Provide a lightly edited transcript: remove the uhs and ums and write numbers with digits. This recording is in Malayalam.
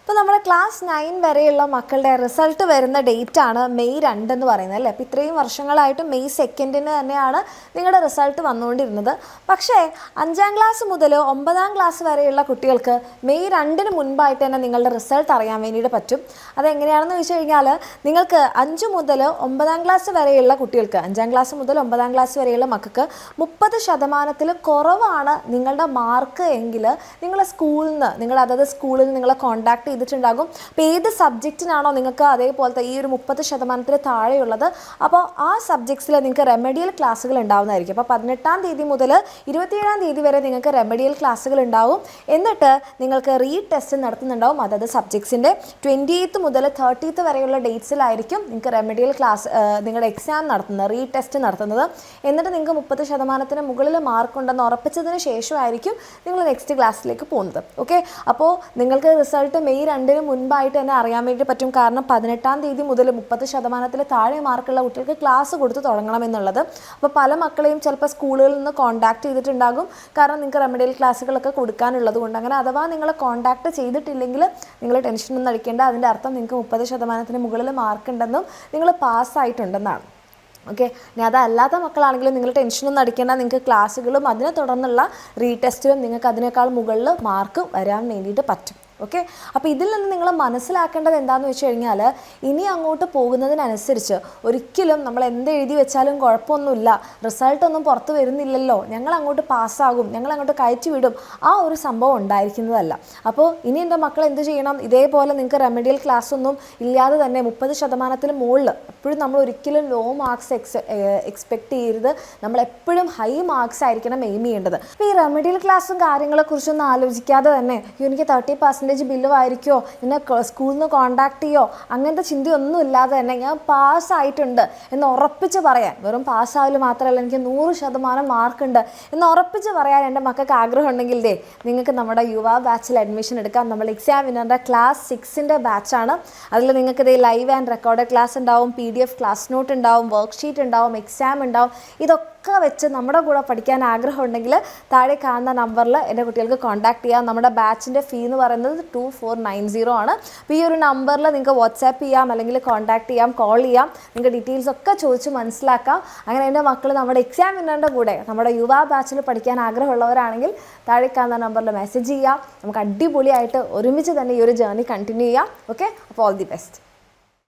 ഇപ്പോൾ നമ്മുടെ ക്ലാസ് 9 വരെയുള്ള മക്കളുടെ റിസൾട്ട് വരുന്ന ഡേറ്റ് ആണ് മെയ് 2 എന്ന് പറയുന്നത് അല്ലേ. അപ്പോൾ ഇത്രയും വർഷങ്ങളായിട്ട് മെയ് 2 തന്നെയാണ് നിങ്ങളുടെ റിസൾട്ട് വന്നുകൊണ്ടിരുന്നത്. പക്ഷേ 5ാം ക്ലാസ് മുതൽ 9ാം ക്ലാസ് വരെയുള്ള കുട്ടികൾക്ക് മെയ് 2 മുൻപായിട്ട് തന്നെ നിങ്ങളുടെ റിസൾട്ട് അറിയാൻ വേണ്ടിയിട്ട് പറ്റും. അതെങ്ങനെയാണെന്ന് വെച്ച് കഴിഞ്ഞാൽ നിങ്ങൾക്ക് 5 മുതൽ 9ാം ക്ലാസ് വരെയുള്ള കുട്ടികൾക്ക് 5ാം ക്ലാസ് മുതൽ 9ാം ക്ലാസ് വരെയുള്ള മക്കൾക്ക് 30% കുറവാണ് നിങ്ങളുടെ മാർക്ക് എങ്കിൽ നിങ്ങൾ സ്കൂളിൽ നിന്ന് അതത് സ്കൂളിൽ നിങ്ങളെ കോൺടാക്ട് ചെയ്തിട്ടുണ്ടാകും. അപ്പോൾ ഏത് സബ്ജക്റ്റിനാണോ നിങ്ങൾക്ക് അതേപോലത്തെ ഈ ഒരു 30% താഴെയുള്ളത്, അപ്പോൾ ആ സബ്ജക്ട്സിൽ നിങ്ങൾക്ക് റെമഡിയൽ ക്ലാസ്സുകൾ ഉണ്ടാവുന്നതായിരിക്കും. അപ്പോൾ 18ാം തീയതി മുതൽ 27ാം തീയതി വരെ നിങ്ങൾക്ക് റെമഡിയൽ ക്ലാസ്സുകൾ ഉണ്ടാവും. എന്നിട്ട് നിങ്ങൾക്ക് റീ ടെസ്റ്റ് നടത്തുന്നുണ്ടാവും. അതത് സബ്ജക്ട്സിൻ്റെ 28th മുതൽ 30th വരെയുള്ള ഡേറ്റ്സിലായിരിക്കും നിങ്ങൾക്ക് റെമഡിയൽ ക്ലാസ് നിങ്ങളുടെ എക്സാം നടത്തുന്നത്, റീ ടെസ്റ്റ് നടത്തുന്നത്. എന്നിട്ട് നിങ്ങൾക്ക് 30% മുകളിൽ മാർക്കുണ്ടെന്ന് ഉറപ്പിച്ചതിന് ശേഷമായിരിക്കും നിങ്ങൾ നെക്സ്റ്റ് ക്ലാസ്സിലേക്ക് പോകുന്നത്. ഓക്കെ, അപ്പോൾ നിങ്ങൾക്ക് റിസൾട്ട് മെയ് 2 മുൻപായിട്ട് തന്നെ അറിയാൻ വേണ്ടി പറ്റും. കാരണം 18ാം തീയതി മുതൽ 30% താഴെ മാർക്കുള്ള കുട്ടികൾക്ക് ക്ലാസ് കൊടുത്ത് തുടങ്ങണമെന്നുള്ളത്. അപ്പോൾ പല മക്കളെയും ചിലപ്പോൾ സ്കൂളുകളിൽ നിന്ന് കോൺടാക്ട് ചെയ്തിട്ടുണ്ടാകും. കാരണം നിങ്ങൾക്ക് റെമഡിയൽ ക്ലാസ്സുകളൊക്കെ കൊടുക്കാനുള്ളത് കൊണ്ട്. അങ്ങനെ അഥവാ നിങ്ങളെ കോൺടാക്ട് ചെയ്തിട്ടില്ലെങ്കിൽ നിങ്ങൾ ടെൻഷനൊന്നും അടിക്കേണ്ട. അതിൻ്റെ അർത്ഥം നിങ്ങൾക്ക് 30% മുകളിൽ മാർക്കുണ്ടെന്നും നിങ്ങൾ പാസ്സായിട്ടുണ്ടെന്നാണ്. ഓക്കെ, ഇനി അതല്ലാത്ത മക്കളാണെങ്കിലും നിങ്ങൾ ടെൻഷനൊന്നും അടിക്കേണ്ട. നിങ്ങൾക്ക് ക്ലാസ്സുകളും അതിനെ തുടർന്നുള്ള റീ ടെസ്റ്റിലും നിങ്ങൾക്ക് അതിനേക്കാൾ മുകളിൽ മാർക്ക് വരാൻ വേണ്ടിയിട്ട് പറ്റും. ഓക്കെ, അപ്പോൾ ഇതിൽ നിന്ന് നിങ്ങൾ മനസ്സിലാക്കേണ്ടത് എന്താണെന്ന് വെച്ച് കഴിഞ്ഞാൽ ഇനി അങ്ങോട്ട് പോകുന്നതിനനുസരിച്ച് ഒരിക്കലും നമ്മൾ എന്ത് എഴുതി വെച്ചാലും കുഴപ്പമൊന്നുമില്ല, റിസൾട്ടൊന്നും പുറത്ത് വരുന്നില്ലല്ലോ, ഞങ്ങൾ അങ്ങോട്ട് പാസ്സാകും, ഞങ്ങൾ അങ്ങോട്ട് കയറ്റി വിടും, ആ ഒരു സംഭവം ഉണ്ടായിരിക്കുന്നതല്ല. അപ്പോൾ ഇനി എൻ്റെ മക്കൾ എന്ത് ചെയ്യണം, ഇതേപോലെ നിങ്ങൾക്ക് റെമഡിയൽ ക്ലാസ് ഒന്നും ഇല്ലാതെ തന്നെ 30% മുകളിൽ എപ്പോഴും നമ്മൾ ഒരിക്കലും ലോ മാർക്സ് എക്സ്പെക്റ്റ് ചെയ്യരുത്. നമ്മളെപ്പോഴും ഹൈ മാർക്സ് ആയിരിക്കണം എയിം ചെയ്യേണ്ടത്. അപ്പോൾ ഈ റെമഡിയൽ ക്ലാസ്സും കാര്യങ്ങളെക്കുറിച്ചൊന്നും ആലോചിക്കാതെ തന്നെ എനിക്ക് 30% ബില്ലും ആയിരിക്കുമോ, എന്നെ സ്കൂളിൽ നിന്ന് കോൺടാക്ട് ചെയ്യോ, അങ്ങനത്തെ ചിന്തയൊന്നും ഇല്ലാതെ തന്നെ ഞാൻ പാസ്സായിട്ടുണ്ട് എന്ന് ഉറപ്പിച്ച് പറയാൻ, വെറും പാസ്സാവൽ മാത്രമല്ല എനിക്ക് 100% മാർക്കുണ്ട് എന്ന് ഉറപ്പിച്ച് പറയാൻ എൻ്റെ മക്കൾക്ക് ആഗ്രഹം ഉണ്ടെങ്കിൽ നിങ്ങൾക്ക് നമ്മുടെ യുവ ബാച്ചിൽ അഡ്മിഷൻ എടുക്കാം. നമ്മൾ എക്സാം വിന്നറിൻ്റെ ക്ലാസ് 6 ബാച്ചാണ്. അതിൽ നിങ്ങൾക്ക് ലൈവ് ആൻഡ് റെക്കോർഡ് ക്ലാസ് ഉണ്ടാവും, PDF ക്ലാസ് നോട്ട് ഉണ്ടാവും, വർക്ക്ഷീറ്റ് ഉണ്ടാവും, എക്സാം ഉണ്ടാവും. ഇതൊക്കെ വെച്ച് നമ്മുടെ കൂടെ പഠിക്കാൻ ആഗ്രഹം ഉണ്ടെങ്കിൽ താഴെ കാണുന്ന നമ്പറിൽ എൻ്റെ കുട്ടികൾക്ക് കോൺടാക്ട് ചെയ്യാം. നമ്മുടെ ബാച്ചിൻ്റെ ഫീ എന്ന് പറയുന്നത് 2490 ആണ്. അപ്പോൾ ഈ ഒരു നമ്പറിൽ നിങ്ങൾക്ക് വാട്സാപ്പ് ചെയ്യാം, അല്ലെങ്കിൽ കോൺടാക്ട് ചെയ്യാം, കോൾ ചെയ്യാം, നിങ്ങൾക്ക് ഡീറ്റെയിൽസ് ഒക്കെ ചോദിച്ച് മനസ്സിലാക്കാം. അങ്ങനെ എൻ്റെ മക്കൾ നമ്മുടെ എക്സാം വിന്നറിൻ്റെ കൂടെ നമ്മുടെ യുവ ബാച്ചിൽ പഠിക്കാൻ ആഗ്രഹമുള്ളവരാണെങ്കിൽ താഴെ കാണുന്ന നമ്പറിൽ മെസ്സേജ് ചെയ്യാം. നമുക്ക് അടിപൊളിയായിട്ട് ഒരുമിച്ച് തന്നെ ഈ ഒരു ജേർണി കണ്ടിന്യൂ ചെയ്യാം. ഓക്കെ, അപ്പോൾ ഓൾ ദി ബെസ്റ്റ്.